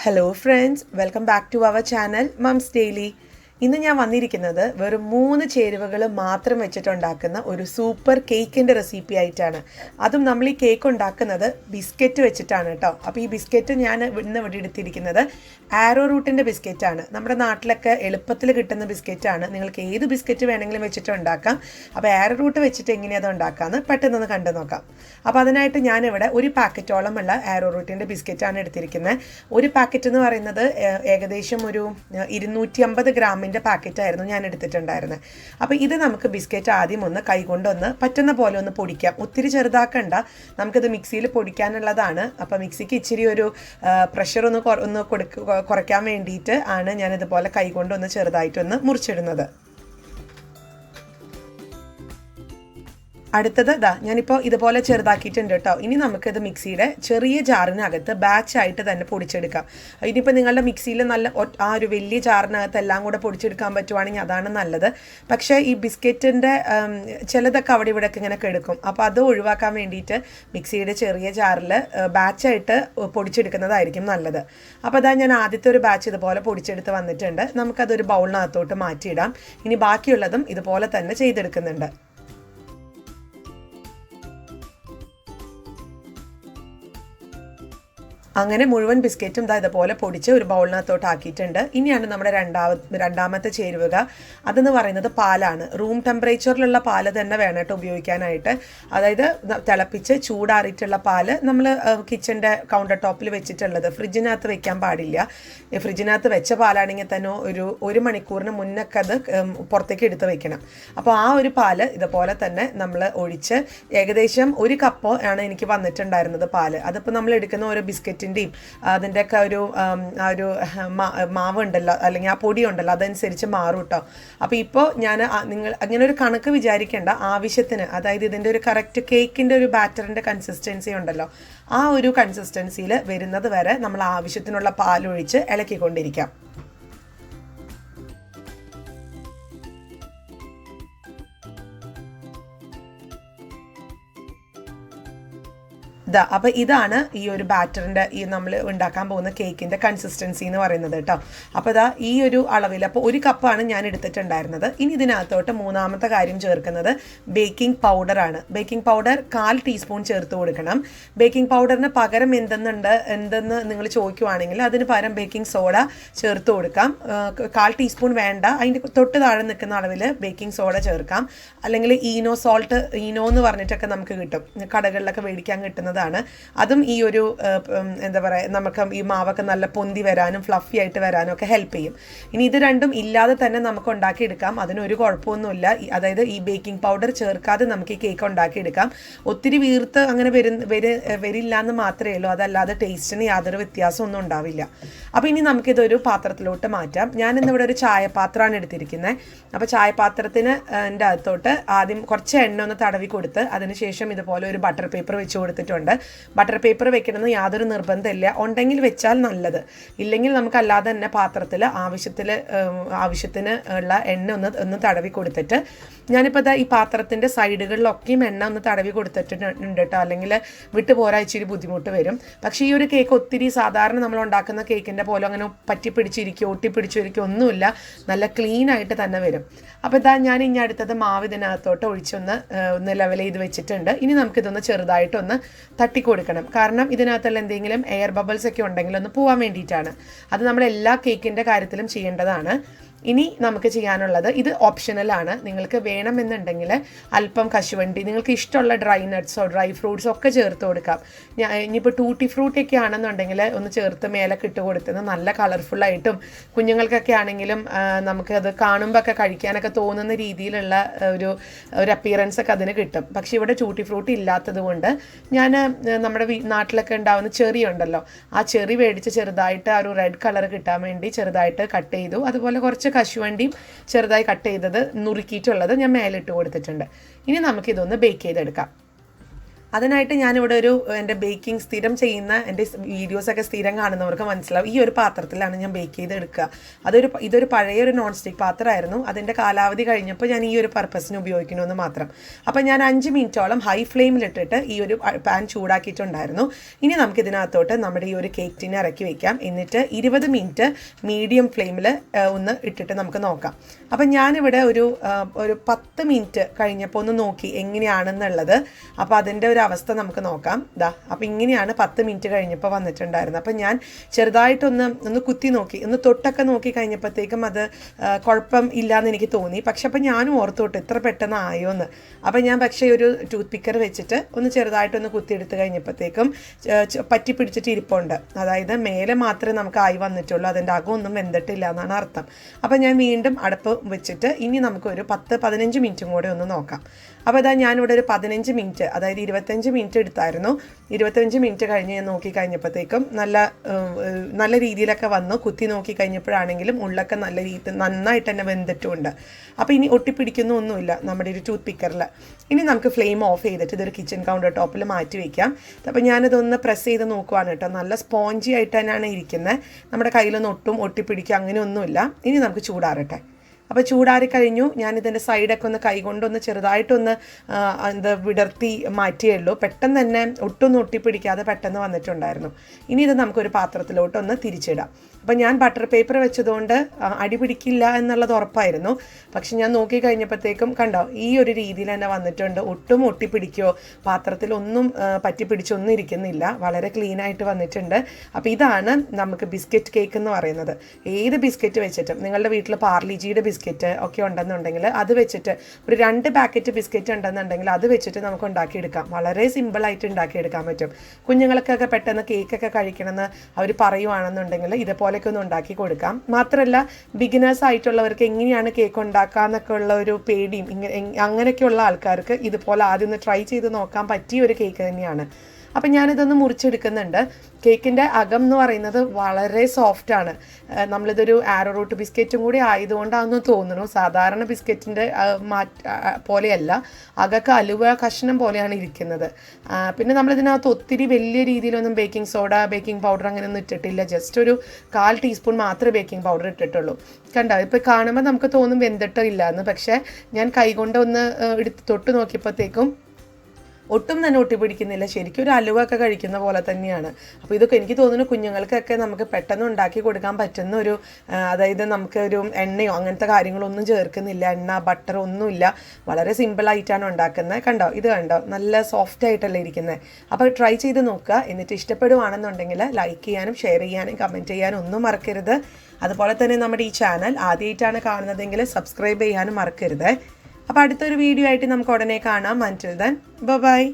Hello friends, welcome back to our channel Mom's Daily. ഇന്ന് ഞാൻ വന്നിരിക്കുന്നത് വെറും 3 ചേരുവകൾ മാത്രം വെച്ചിട്ടുണ്ടാക്കുന്ന ഒരു സൂപ്പർ കേക്കിൻ്റെ റെസിപ്പി ആയിട്ടാണ്. അതും നമ്മൾ ഈ കേക്ക് ഉണ്ടാക്കുന്നത് ബിസ്ക്കറ്റ് വെച്ചിട്ടാണ് കേട്ടോ. അപ്പോൾ ഈ ബിസ്ക്കറ്റ് ഞാൻ ഇന്ന് ഇവിടെ എടുത്തിരിക്കുന്നത് ആരോ റൂട്ടിൻ്റെ ബിസ്ക്കറ്റാണ്. നമ്മുടെ നാട്ടിലൊക്കെ എളുപ്പത്തിൽ കിട്ടുന്ന ബിസ്ക്കറ്റാണ്. നിങ്ങൾക്ക് ഏത് ബിസ്ക്കറ്റ് വേണമെങ്കിലും വെച്ചിട്ട് ഉണ്ടാക്കാം. അപ്പോൾ ആരോ റൂട്ട് വെച്ചിട്ട് എങ്ങനെയാണ് അത് ഉണ്ടാക്കാമെന്ന് പെട്ടെന്നൊന്ന് കണ്ടു നോക്കാം. അപ്പോൾ അതിനായിട്ട് ഞാനിവിടെ ഒരു പാക്കറ്റോളം ഉള്ള ആരോ റൂട്ടിൻ്റെ ബിസ്ക്കറ്റാണ് എടുത്തിരിക്കുന്നത്. ഒരു പാക്കറ്റ് എന്ന് പറയുന്നത് ഏകദേശം ഒരു 250 ഗ്രാമിൻ്റെ പാക്കറ്റായിരുന്നു ഞാൻ എടുത്തിട്ടുണ്ടായിരുന്നത്. അപ്പോൾ ഇത് നമുക്ക് ബിസ്ക്കറ്റ് ആദ്യം ഒന്ന് കൈകൊണ്ടൊന്ന് പറ്റുന്ന പോലെ ഒന്ന് പൊടിക്കാം. ഒത്തിരി ചെറുതാക്കണ്ട, നമുക്കിത് മിക്സിയിൽ പൊടിക്കാനുള്ളതാണ്. അപ്പോൾ മിക്സിക്ക് ഇച്ചിരി ഒരു പ്രഷർ ഒന്ന് കുറയ്ക്കാൻ വേണ്ടിയിട്ട് ആണ് ഞാനിതുപോലെ കൈകൊണ്ടൊന്ന് ചെറുതായിട്ടൊന്ന് മുറിച്ചിടുന്നത്. അടുത്തത് ഞാനിപ്പോൾ ഇതുപോലെ ചെറുതാക്കിയിട്ടുണ്ട് കേട്ടോ. ഇനി നമുക്കിത് മിക്സിയുടെ ചെറിയ ജാറിനകത്ത് ബാച്ചായിട്ട് തന്നെ പൊടിച്ചെടുക്കാം. ഇനിയിപ്പോൾ നിങ്ങളുടെ മിക്സിയിൽ നല്ല ആ ഒരു വലിയ ജാറിനകത്ത് എല്ലാം കൂടെ പൊടിച്ചെടുക്കാൻ പറ്റുവാണെങ്കിൽ അതാണ് നല്ലത്. പക്ഷേ ഈ ബിസ്ക്കറ്റിൻ്റെ ചിലതൊക്കെ അവിടെ ഇവിടെയൊക്കെ ഇങ്ങനെ കിടക്കും. അപ്പോൾ അത് ഒഴിവാക്കാൻ വേണ്ടിയിട്ട് മിക്സിയുടെ ചെറിയ ജാറിൽ ബാച്ചായിട്ട് പൊടിച്ചെടുക്കുന്നതായിരിക്കും നല്ലത്. അപ്പോൾ ഞാൻ ആദ്യത്തെ ഒരു ബാച്ച് ഇതുപോലെ പൊടിച്ചെടുത്ത് വന്നിട്ടുണ്ട്. നമുക്കതൊരു ബൗളിനകത്തോട്ട് മാറ്റിയിടാം. ഇനി ബാക്കിയുള്ളതും ഇതുപോലെ തന്നെ ചെയ്തെടുക്കുന്നുണ്ട്. അങ്ങനെ മുഴുവൻ ബിസ്ക്കറ്റും ഇതുപോലെ പൊടിച്ച് ഒരു ബൗളിനകത്തോട്ട് ആക്കിയിട്ടുണ്ട്. ഇനിയാണ് നമ്മുടെ രണ്ടാമത്തെ ചേരുവക. അതെന്ന് പറയുന്നത് പാലാണ്. റൂം ടെമ്പറേച്ചറിലുള്ള പാല് തന്നെ വേണം കേട്ടോ ഉപയോഗിക്കാനായിട്ട്. അതായത് തിളപ്പിച്ച് ചൂടാറിയിട്ടുള്ള പാല് നമ്മൾ കിച്ചൻ്റെ കൗണ്ടർ ടോപ്പിൽ വെച്ചിട്ടുള്ളത്. ഫ്രിഡ്ജിനകത്ത് വെക്കാൻ പാടില്ല. ഫ്രിഡ്ജിനകത്ത് വെച്ച പാലാണെങ്കിൽ തന്നെ ഒരു മണിക്കൂറിന് മുന്നൊക്കെ അത് പുറത്തേക്ക് എടുത്ത് വെക്കണം. അപ്പോൾ ആ ഒരു പാല് ഇതുപോലെ തന്നെ നമ്മൾ ഒഴിച്ച് ഏകദേശം 1 കപ്പ് ആണ് എനിക്ക് വന്നിട്ടുണ്ടായിരുന്നത് പാല്. അതിപ്പോൾ നമ്മൾ എടുക്കുന്ന ഓരോ ബിസ്ക്കറ്റ് അതിൻ്റെയൊക്കെ ആ ഒരു മാവ് ഉണ്ടല്ലോ, അല്ലെങ്കിൽ ആ പൊടി ഉണ്ടല്ലോ, അതനുസരിച്ച് മാറും കേട്ടോ. അപ്പോൾ ഇപ്പോൾ നിങ്ങൾ അങ്ങനെ ഒരു കണക്ക് വിചാരിക്കേണ്ട. ആവശ്യത്തിന്, അതായത് ഇതിൻ്റെ ഒരു കറക്റ്റ് കേക്കിൻ്റെ ഒരു ബാറ്ററിൻ്റെ കൺസിസ്റ്റൻസി ഉണ്ടല്ലോ, ആ ഒരു കൺസിസ്റ്റൻസിയിൽ വരുന്നത് വരെ നമ്മൾ ആവശ്യത്തിനുള്ള പാലൊഴിച്ച് ഇളക്കിക്കൊണ്ടിരിക്കാം. അപ്പോൾ ഇതാണ് ഈ ഒരു ബാറ്ററിൻ്റെ നമ്മൾ ഉണ്ടാക്കാൻ പോകുന്ന കേക്കിൻ്റെ കൺസിസ്റ്റൻസി എന്ന് പറയുന്നത് കേട്ടോ. അപ്പോൾ ഈ ഒരു അളവിൽ അപ്പോൾ 1 കപ്പാണ് ഞാൻ എടുത്തിട്ടുണ്ടായിരുന്നത്. ഇനി ഇതിനകത്തോട്ട് മൂന്നാമത്തെ കാര്യം ചേർക്കുന്നത് ബേക്കിംഗ് പൗഡറാണ്. ബേക്കിംഗ് പൗഡർ 1/4 ടീസ്പൂൺ ചേർത്ത് കൊടുക്കണം. ബേക്കിംഗ് പൗഡറിന് പകരം എന്തെന്ന് നിങ്ങൾ ചോദിക്കുവാണെങ്കിൽ അതിന് പകരം ബേക്കിംഗ് സോഡ ചേർത്ത് കൊടുക്കാം. 1/4 ടീസ്പൂൺ വേണ്ട, അതിൻ്റെ തൊട്ട് താഴെ നിൽക്കുന്ന അളവിൽ ബേക്കിംഗ് സോഡ ചേർക്കാം. അല്ലെങ്കിൽ ഈനോ എന്ന് പറഞ്ഞിട്ടൊക്കെ നമുക്ക് കിട്ടും, കടകളിലൊക്കെ മേടിക്കാൻ കിട്ടുന്നതാണ്. അതും ഈ ഒരു എന്താ പറയുക, നമുക്ക് ഈ മാവൊക്കെ നല്ല പൊന്തി വരാനും ഫ്ലഫി ആയിട്ട് വരാനും ഒക്കെ ഹെൽപ്പ് ചെയ്യും. ഇനി ഇത് രണ്ടും ഇല്ലാതെ തന്നെ നമുക്ക് ഉണ്ടാക്കിയെടുക്കാം, അതിനൊരു കുഴപ്പമൊന്നുമില്ല. അതായത് ഈ ബേക്കിംഗ് പൗഡർ ചേർക്കാതെ നമുക്ക് ഈ കേക്ക് ഉണ്ടാക്കിയെടുക്കാം. ഒത്തിരി വീർത്ത് അങ്ങനെ വരില്ല എന്ന് മാത്രമേ ഉള്ളൂ, അതല്ലാതെ ടേസ്റ്റിന് യാതൊരു വ്യത്യാസമൊന്നും ഉണ്ടാവില്ല. അപ്പോൾ ഇനി നമുക്കിതൊരു പാത്രത്തിലോട്ട് മാറ്റാം. ഞാനിന്നിവിടെ ഒരു ചായപാത്രമാണ് എടുത്തിരിക്കുന്നത്. അപ്പോൾ ചായപാത്രത്തിന് എൻ്റെ അകത്തോട്ട് ആദ്യം കുറച്ച് എണ്ണ ഒന്ന് തടവി കൊടുത്ത് അതിനുശേഷം ഇതുപോലെ ഒരു ബട്ടർ പേപ്പർ വെച്ച് കൊടുത്തിട്ടുണ്ട്. ബട്ടർ പേപ്പർ വെക്കണമെന്ന് യാതൊരു നിർബന്ധമില്ല, ഉണ്ടെങ്കിൽ വെച്ചാൽ നല്ലത്. ഇല്ലെങ്കിൽ നമുക്ക് അല്ലാതെ തന്നെ പാത്രത്തിൽ ആവശ്യത്തിന് ഉള്ള എണ്ണ ഒന്ന് തടവി കൊടുത്തിട്ട് ഞാനിപ്പോൾ ഈ പാത്രത്തിൻ്റെ സൈഡുകളിലൊക്കെയും എണ്ണ ഒന്ന് തടവി കൊടുത്തിട്ടുണ്ട് കേട്ടോ. അല്ലെങ്കിൽ വിട്ടുപോരാ ഇച്ചിരി ബുദ്ധിമുട്ട് വരും. പക്ഷേ ഈ ഒരു കേക്ക് ഒത്തിരി സാധാരണ നമ്മൾ ഉണ്ടാക്കുന്ന കേക്കിൻ്റെ പോലെ അങ്ങനെ ഒട്ടിപ്പിടിച്ചിരിക്കും ഒന്നുമില്ല, നല്ല ക്ലീൻ ആയിട്ട് തന്നെ വരും. അപ്പോൾ ഞാൻ ഇനി അടുത്തത് മാവ് ഇതിനകത്തോട്ട് ഒഴിച്ചൊന്ന് ലെവൽ ചെയ്ത് വെച്ചിട്ടുണ്ട്. ഇനി നമുക്കിതൊന്ന് ചെറുതായിട്ടൊന്ന് തട്ടിക്കൊടുക്കണം. കാരണം ഇതിനകത്തുള്ള എന്തെങ്കിലും എയർ ബബിൾസ് ഒക്കെ ഉണ്ടെങ്കിൽ ഒന്ന് പോകാൻ വേണ്ടിയിട്ടാണ്. അത് നമ്മൾ എല്ലാ കേക്കിൻ്റെ കാര്യത്തിലും ചെയ്യേണ്ടതാണ്. ഇനി നമുക്ക് ചെയ്യാനുള്ളത്, ഇത് ഓപ്ഷണലാണ്. നിങ്ങൾക്ക് വേണമെന്നുണ്ടെങ്കിൽ അല്പം കശുവണ്ടി, നിങ്ങൾക്ക് ഇഷ്ടമുള്ള ഡ്രൈ നട്ട്സോ ഡ്രൈ ഫ്രൂട്ട്സോ ഒക്കെ ചേർത്ത് കൊടുക്കാം. ഇനിയിപ്പോൾ ടൂട്ടി ഫ്രൂട്ടൊക്കെ ആണെന്നുണ്ടെങ്കിൽ ഒന്ന് ചേർത്ത് മേലൊക്കെ ഇട്ട് കൊടുത്തത് നല്ല കളർഫുള്ളായിട്ടും കുഞ്ഞുങ്ങൾക്കൊക്കെ ആണെങ്കിലും നമുക്കത് കാണുമ്പോൾ ഒക്കെ കഴിക്കാനൊക്കെ തോന്നുന്ന രീതിയിലുള്ള ഒരു അപ്പിയറൻസ് ഒക്കെ അതിന് കിട്ടും. പക്ഷേ ഇവിടെ ടൂട്ടി ഫ്രൂട്ട് ഇല്ലാത്തത് കൊണ്ട് ഞാൻ നമ്മുടെ നാട്ടിലൊക്കെ ഉണ്ടാകുന്ന ചെറി ഉണ്ടല്ലോ, ആ ചെറി മേടിച്ച് ചെറുതായിട്ട് ആ ഒരു റെഡ് കളർ കിട്ടാൻ വേണ്ടി ചെറുതായിട്ട് കട്ട് ചെയ്തു. അതുപോലെ കുറച്ച് കശുവണ്ടിയും ചെറുതായി കട്ട് ചെയ്തത് നുറുക്കിയിട്ടുള്ളത് ഞാൻ മേലിട്ട് കൊടുത്തിട്ടുണ്ട്. ഇനി നമുക്കിതൊന്ന് ബേക്ക് ചെയ്തെടുക്കാം. അതിനായിട്ട് ഞാനിവിടെ എൻ്റെ ബേക്കിംഗ് സ്ഥിരം ചെയ്യുന്ന എൻ്റെ വീഡിയോസൊക്കെ സ്ഥിരം കാണുന്നവർക്ക് മനസ്സിലാവും. ഈ ഒരു പാത്രത്തിലാണ് ഞാൻ ബേക്ക് ചെയ്തെടുക്കുക. ഇതൊരു പഴയൊരു നോൺ സ്റ്റിക്ക് പാത്രമായിരുന്നു. അതിൻ്റെ കാലാവധി കഴിഞ്ഞപ്പോൾ ഞാൻ ഈ ഒരു പർപ്പസിന് ഉപയോഗിക്കണമെന്ന് മാത്രം. അപ്പോൾ ഞാൻ 5 മിനിറ്റോളം ഹൈ ഫ്ലെയിമിലിട്ടിട്ട് ഈ ഒരു പാൻ ചൂടാക്കിയിട്ടുണ്ടായിരുന്നു. ഇനി നമുക്ക് ഇതിനകത്തോട്ട് നമ്മുടെ ഈ ഒരു കേക്ക് ടിൻ ഇറക്കി വയ്ക്കാം. എന്നിട്ട് 20 മിനിറ്റ് മീഡിയം ഫ്ലെയിമിൽ ഒന്ന് ഇട്ടിട്ട് നമുക്ക് നോക്കാം. അപ്പം ഞാനിവിടെ ഒരു 10 മിനിറ്റ് കഴിഞ്ഞപ്പോൾ ഒന്ന് നോക്കി എങ്ങനെയാണെന്നുള്ളത്. അപ്പോൾ അതിൻ്റെ ഒരു അവസ്ഥ നമുക്ക് നോക്കാം. അപ്പോൾ ഇങ്ങനെയാണ് 10 മിനിറ്റ് കഴിഞ്ഞപ്പോൾ വന്നിട്ടുണ്ടായിരുന്നത്. അപ്പം ഞാൻ ചെറുതായിട്ടൊന്ന് കുത്തി നോക്കി, ഒന്ന് തൊട്ടൊക്കെ നോക്കി കഴിഞ്ഞപ്പോഴത്തേക്കും അത് കുഴപ്പം ഇല്ലയെന്ന് എനിക്ക് തോന്നി. പക്ഷെ അപ്പം ഞാനും ഓർത്തോട്ട് ഇത്ര പെട്ടെന്ന് ആയോ എന്ന്. അപ്പം ഞാൻ പക്ഷേ ഒരു ടൂത്ത് പിക്കർ വെച്ചിട്ട് ഒന്ന് ചെറുതായിട്ടൊന്ന് കുത്തിയെടുത്ത് കഴിഞ്ഞപ്പോഴത്തേക്കും പറ്റി പിടിച്ചിട്ട് ഇരിപ്പുണ്ട്. അതായത് മേലെ മാത്രമേ നമുക്ക് ആയി വന്നിട്ടുള്ളൂ, അതിൻ്റെ അകമൊന്നും വെന്തിട്ടില്ല എന്നാണ് അർത്ഥം. അപ്പം ഞാൻ വീണ്ടും അടുപ്പ് വെച്ചിട്ട് ഇനി നമുക്കൊരു 10-15 മിനിറ്റും കൂടെ ഒന്ന് നോക്കാം. അപ്പോൾ ഞാനിവിടെ ഒരു 15 മിനിറ്റ്, അതായത് 25 മിനിറ്റ് എടുത്തായിരുന്നു. 25 മിനിറ്റ് കഴിഞ്ഞ് ഞാൻ നോക്കി കഴിഞ്ഞപ്പോഴത്തേക്കും നല്ല രീതിയിലൊക്കെ വന്നു. കുത്തി നോക്കി കഴിഞ്ഞപ്പോഴാണെങ്കിലും ഉള്ളൊക്കെ നന്നായിട്ട് തന്നെ വെന്തിട്ടുമുണ്ട്. അപ്പോൾ ഇനി ഒട്ടിപ്പിടിക്കുന്നൊന്നുമില്ല നമ്മുടെ ഒരു ടൂത്ത് പിക്കറിൽ. ഇനി നമുക്ക് ഫ്ലെയിം ഓഫ് ചെയ്തിട്ട് ഇതൊരു കിച്ചൺ കൗണ്ടർ ടോപ്പിൽ മാറ്റി വയ്ക്കാം. അപ്പോൾ ഞാനിതൊന്ന് പ്രസ് ചെയ്ത് നോക്കുവാണ് കേട്ടോ. നല്ല സ്പോഞ്ചി ആയിട്ട് തന്നെയാണ് ഇരിക്കുന്നത്. നമ്മുടെ കയ്യിലൊന്നും ഒട്ടും ഒട്ടിപ്പിടിക്കുക അങ്ങനെയൊന്നുമില്ല. ഇനി നമുക്ക് ചൂടാറട്ടെ. അപ്പോൾ ചൂടാറി കഴിഞ്ഞു. ഞാനിതിൻ്റെ സൈഡൊക്കെ ഒന്ന് കൈകൊണ്ടൊന്ന് ചെറുതായിട്ടൊന്ന് വിടർത്തി മാറ്റിയേ ഉള്ളൂ. പെട്ടെന്ന് തന്നെ ഒട്ടൊന്നും ഒട്ടിപ്പിടിക്കാതെ പെട്ടെന്ന് വന്നിട്ടുണ്ടായിരുന്നു. ഇനി ഇത് നമുക്കൊരു പാത്രത്തിലോട്ടൊന്ന് തിരിച്ചിടാം. അപ്പം ഞാൻ ബട്ടർ പേപ്പർ വെച്ചതുകൊണ്ട് അടി പിടിക്കില്ല എന്നുള്ളത് ഉറപ്പായിരുന്നു. പക്ഷെ ഞാൻ നോക്കി കഴിഞ്ഞപ്പോഴത്തേക്കും കണ്ടോ ഈ ഒരു രീതിയിൽ തന്നെ വന്നിട്ടുണ്ട്. ഒട്ടും ഒട്ടിപ്പിടിക്കുകയോ പാത്രത്തിലൊന്നും പറ്റിപ്പിടിച്ചൊന്നും ഇരിക്കുന്നില്ല. വളരെ ക്ലീനായിട്ട് വന്നിട്ടുണ്ട്. അപ്പോൾ ഇതാണ് നമുക്ക് ബിസ്ക്കറ്റ് കേക്ക് എന്ന് പറയുന്നത്. ഏത് ബിസ്ക്കറ്റ് വെച്ചിട്ടും, നിങ്ങളുടെ വീട്ടിൽ പാർലിജിയുടെ ബിസ്ക്കറ്റ് ഒക്കെ ഉണ്ടെന്നുണ്ടെങ്കിൽ അത് വെച്ചിട്ട് ഒരു 2 പാക്കറ്റ് ബിസ്ക്കറ്റ് ഉണ്ടെന്നുണ്ടെങ്കിൽ അത് വെച്ചിട്ട് നമുക്ക് ഉണ്ടാക്കിയെടുക്കാം. വളരെ സിമ്പിളായിട്ട് ഉണ്ടാക്കിയെടുക്കാൻ പറ്റും. കുഞ്ഞുങ്ങൾക്കൊക്കെ പെട്ടെന്ന് കേക്കൊക്കെ കഴിക്കണമെന്ന് അവർ പറയുവാണെന്നുണ്ടെങ്കിൽ ഇതുപോലെയൊക്കെ ഒന്ന് ഉണ്ടാക്കി കൊടുക്കാം. മാത്രമല്ല ബിഗിനേഴ്സ് ആയിട്ടുള്ളവർക്ക് എങ്ങനെയാണ് കേക്ക് ഉണ്ടാക്കുക എന്നൊക്കെ ഉള്ള ഒരു പേടിയും അങ്ങനെയൊക്കെയുള്ള ആൾക്കാർക്ക് ഇതുപോലെ ആദ്യം ഒന്ന് ട്രൈ ചെയ്ത് നോക്കാൻ പറ്റിയ ഒരു കേക്ക് തന്നെയാണ്. അപ്പം ഞാനിതൊന്ന് മുറിച്ചെടുക്കുന്നുണ്ട്. കേക്കിൻ്റെ അകം എന്ന് പറയുന്നത് വളരെ സോഫ്റ്റാണ്. നമ്മളിതൊരു ആരോറൂട്ട് ബിസ്ക്കറ്റും കൂടി ആയതുകൊണ്ടാണെന്ന് തോന്നുന്നു. സാധാരണ ബിസ്ക്കറ്റിൻ്റെ പോലെയല്ല, അകമൊക്കെ അലുവ കഷ്ണം പോലെയാണ് ഇരിക്കുന്നത്. പിന്നെ നമ്മളിതിനകത്ത് ഒത്തിരി വലിയ രീതിയിലൊന്നും ബേക്കിംഗ് സോഡ, ബേക്കിംഗ് പൗഡർ അങ്ങനെയൊന്നും ഇട്ടിട്ടില്ല. ജസ്റ്റ് ഒരു 1/4 ടീസ്പൂൺ മാത്രമേ ബേക്കിംഗ് പൗഡർ ഇട്ടിട്ടുള്ളൂ. കണ്ടോ, ഇപ്പോൾ കാണുമ്പോൾ നമുക്ക് തോന്നും വെന്തിട്ടോ ഇല്ല എന്ന്. പക്ഷേ ഞാൻ കൈകൊണ്ട് ഒന്ന് എടുത്ത് തൊട്ട് നോക്കിയപ്പോഴത്തേക്കും ഒട്ടും തന്നെ ഒട്ടിപ്പിടിക്കുന്നില്ല. ശരിക്കും ഒരു അലുവ ഒക്കെ കഴിക്കുന്ന പോലെ തന്നെയാണ്. അപ്പോൾ ഇതൊക്കെ എനിക്ക് തോന്നുന്നു കുഞ്ഞുങ്ങൾക്കൊക്കെ നമുക്ക് പെട്ടെന്ന് ഉണ്ടാക്കി കൊടുക്കാൻ പറ്റുന്ന ഒരു, അതായത് നമുക്കൊരു എണ്ണയോ അങ്ങനത്തെ കാര്യങ്ങളൊന്നും ചേർക്കുന്നില്ല. എണ്ണ, ബട്ടർ ഒന്നുമില്ല. വളരെ സിമ്പിളായിട്ടാണ് ഉണ്ടാക്കുന്നത്. കണ്ടോ, ഇത് കണ്ടോ, നല്ല സോഫ്റ്റ് ആയിട്ടല്ലേ ഇരിക്കുന്നത്. അപ്പോൾ ട്രൈ ചെയ്ത് നോക്കുക. എന്നിട്ട് ഇഷ്ടപ്പെടുവാണെന്നുണ്ടെങ്കിൽ ലൈക്ക് ചെയ്യാനും ഷെയർ ചെയ്യാനും കമൻറ്റ് ചെയ്യാനും ഒന്നും മറക്കരുത്. അതുപോലെ തന്നെ നമ്മുടെ ഈ ചാനൽ ആദ്യമായിട്ടാണ് കാണുന്നതെങ്കിൽ സബ്സ്ക്രൈബ് ചെയ്യാനും മറക്കരുത്. അപ്പോൾ അടുത്തൊരു വീഡിയോ ആയിട്ട് നമുക്ക് ഉടനെ കാണാം. Until then, bye bye.